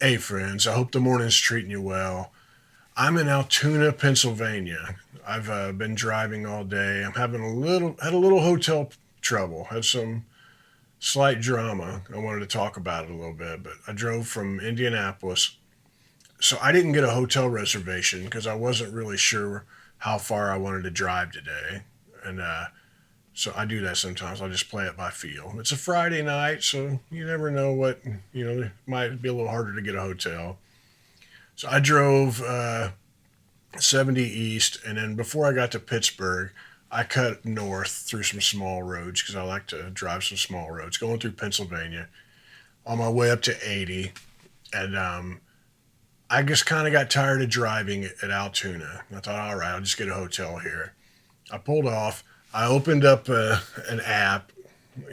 Hey friends, I hope the morning's treating you well. I'm in Altoona, Pennsylvania. I've been driving all day. I'm having had a little hotel trouble. Had some slight drama. I wanted to talk about it a little bit, but I drove from Indianapolis, so I didn't get a hotel reservation because I wasn't really sure how far I wanted to drive today, and so I do that sometimes. I'll just play it by feel. It's a Friday night, so you never know what It might be a little harder to get a hotel. So I drove 70 east, and then before I got to Pittsburgh, I cut north through some small roads because I like to drive some small roads, going through Pennsylvania on my way up to 80. And I just kind of got tired of driving at Altoona. I thought, all right, I'll just get a hotel here. I pulled off. I opened up an app,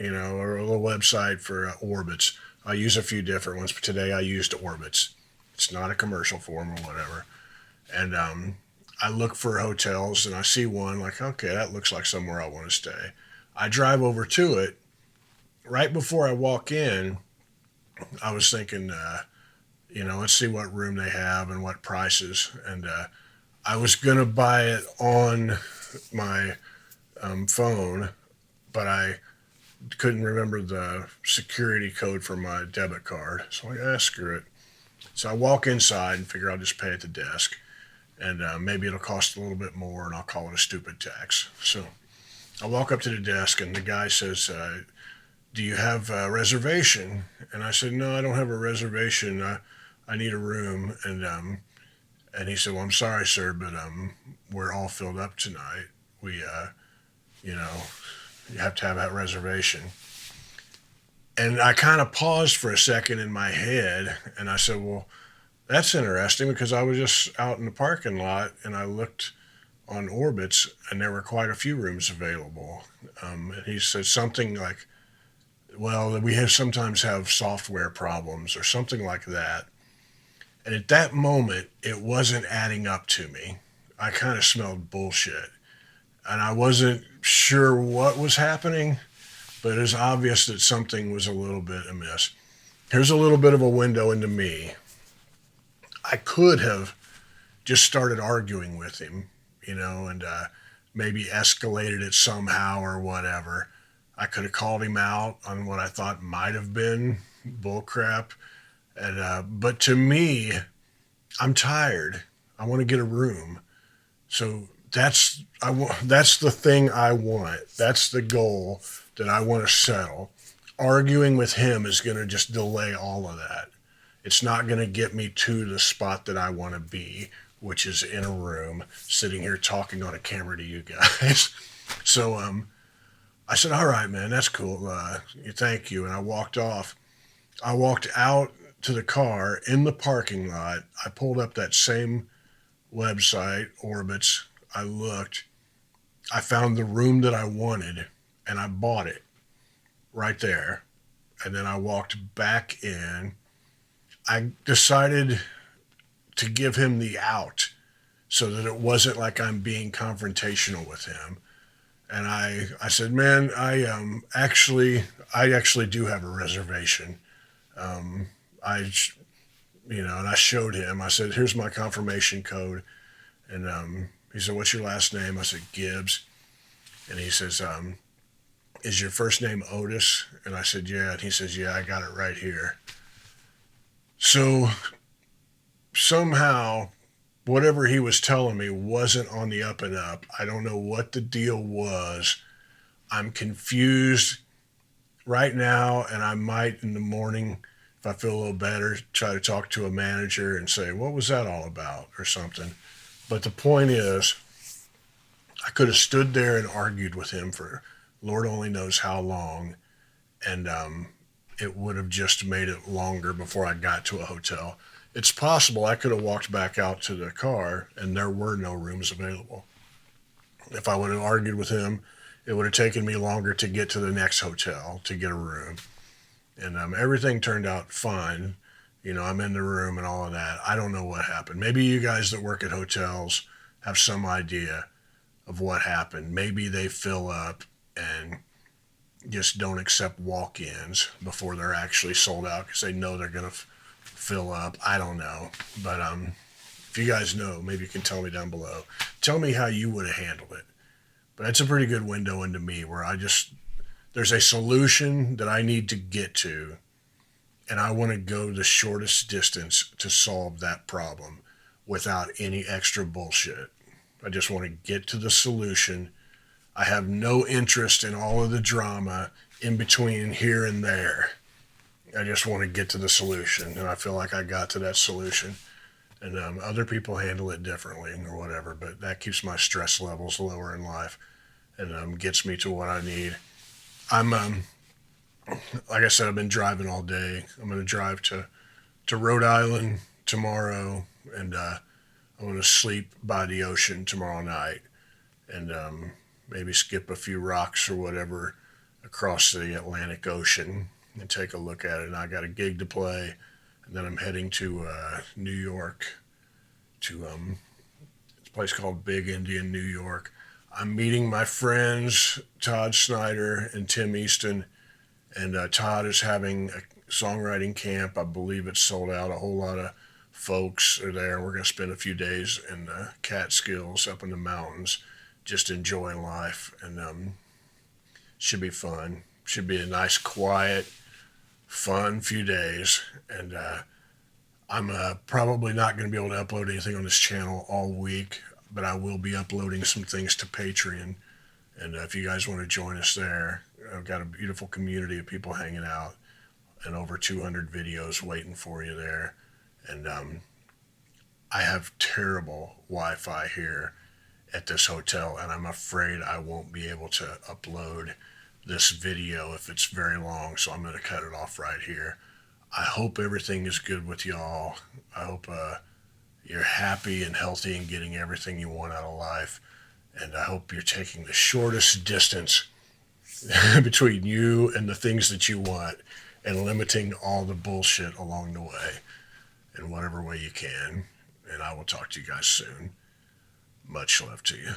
or a little website for Orbitz. I use a few different ones, but today I used Orbitz. It's not a commercial for them or whatever. And I look for hotels and I see one like, okay, that looks like somewhere I want to stay. I drive over to it. Right before I walk in, I was thinking, let's see what room they have and what prices. And I was going to buy it on my phone, but I couldn't remember the security code for my debit card. So screw it. So I walk inside and figure I'll just pay at the desk. And maybe it'll cost a little bit more and I'll call it a stupid tax. So I walk up to the desk and the guy says, do you have a reservation? And I said, no, I don't have a reservation. I need a room. And he said, well, I'm sorry, sir, but we're all filled up tonight. You know, you have to have that reservation. And I kind of paused for a second in my head and I said, well, that's interesting because I was just out in the parking lot and I looked on Orbitz and there were quite a few rooms available. And he said something like, well, we sometimes have software problems or something like that. And at that moment, it wasn't adding up to me. I kind of smelled bullshit. And I wasn't sure what was happening, but it was obvious that something was a little bit amiss. Here's a little bit of a window into me. I could have just started arguing with him, and maybe escalated it somehow or whatever. I could have called him out on what I thought might have been bullcrap. But to me, I'm tired. I want to get a room. So that's the thing I want. That's the goal that I want to settle. Arguing with him is going to just delay all of that. It's not going to get me to the spot that I want to be, which is in a room, sitting here talking on a camera to you guys. So I said, all right, man, that's cool. Thank you. And I walked off. I walked out to the car in the parking lot. I pulled up that same website, Orbitz. I looked. I found the room that I wanted, and I bought it right there. And then I walked back in. I decided to give him the out so that it wasn't like I'm being confrontational with him. And I said, man, I actually do have a reservation. Um, I, and I showed him. I said, here's my confirmation code. And he said, what's your last name? I said, Gibbs. And he says, is your first name Otis? And I said, yeah. And he says, yeah, I got it right here. So somehow, whatever he was telling me wasn't on the up and up. I don't know what the deal was. I'm confused right now, and I might in the morning, if I feel a little better, try to talk to a manager and say, what was that all about or something. But the point is, I could have stood there and argued with him for Lord only knows how long, and it would have just made it longer before I got to a hotel. It's possible I could have walked back out to the car and there were no rooms available. If I would have argued with him, it would have taken me longer to get to the next hotel to get a room. And everything turned out fine. I'm in the room and all of that. I don't know what happened. Maybe you guys that work at hotels have some idea of what happened. Maybe they fill up and just don't accept walk-ins before they're actually sold out because they know they're going to fill up. I don't know. But if you guys know, maybe you can tell me down below. Tell me how you would have handled it. But that's a pretty good window into me where there's a solution that I need to get to, and I want to go the shortest distance to solve that problem without any extra bullshit. I just want to get to the solution. I have no interest in all of the drama in between here and there. I just want to get to the solution, and I feel like I got to that solution. And other people handle it differently or whatever, but that keeps my stress levels lower in life and gets me to what I need. I'm, like I said, I've been driving all day. I'm going to drive to Rhode Island tomorrow, and I'm going to sleep by the ocean tomorrow night, and maybe skip a few rocks or whatever across the Atlantic Ocean and take a look at it. And I got a gig to play, and then I'm heading to New York to it's a place called Big Indian, New York. I'm meeting my friends Todd, Snider, and Tim Easton, and Todd is having a songwriting camp. I believe it's sold out. A whole lot of folks are there. We're going to spend a few days in the Catskills up in the mountains, just enjoying life, and should be fun. Should be a nice, quiet, fun few days, and I'm probably not going to be able to upload anything on this channel all week, but I will be uploading some things to Patreon, and if you guys want to join us there, I've got a beautiful community of people hanging out and over 200 videos waiting for you there, and I have terrible Wi-Fi here at this hotel, and I'm afraid I won't be able to upload this video if it's very long, so I'm going to cut it off right here. I hope everything is good with y'all. I hope you're happy and healthy and getting everything you want out of life, and I hope you're taking the shortest distance between you and the things that you want and limiting all the bullshit along the way in whatever way you can, and I will talk to you guys soon. Much love to you.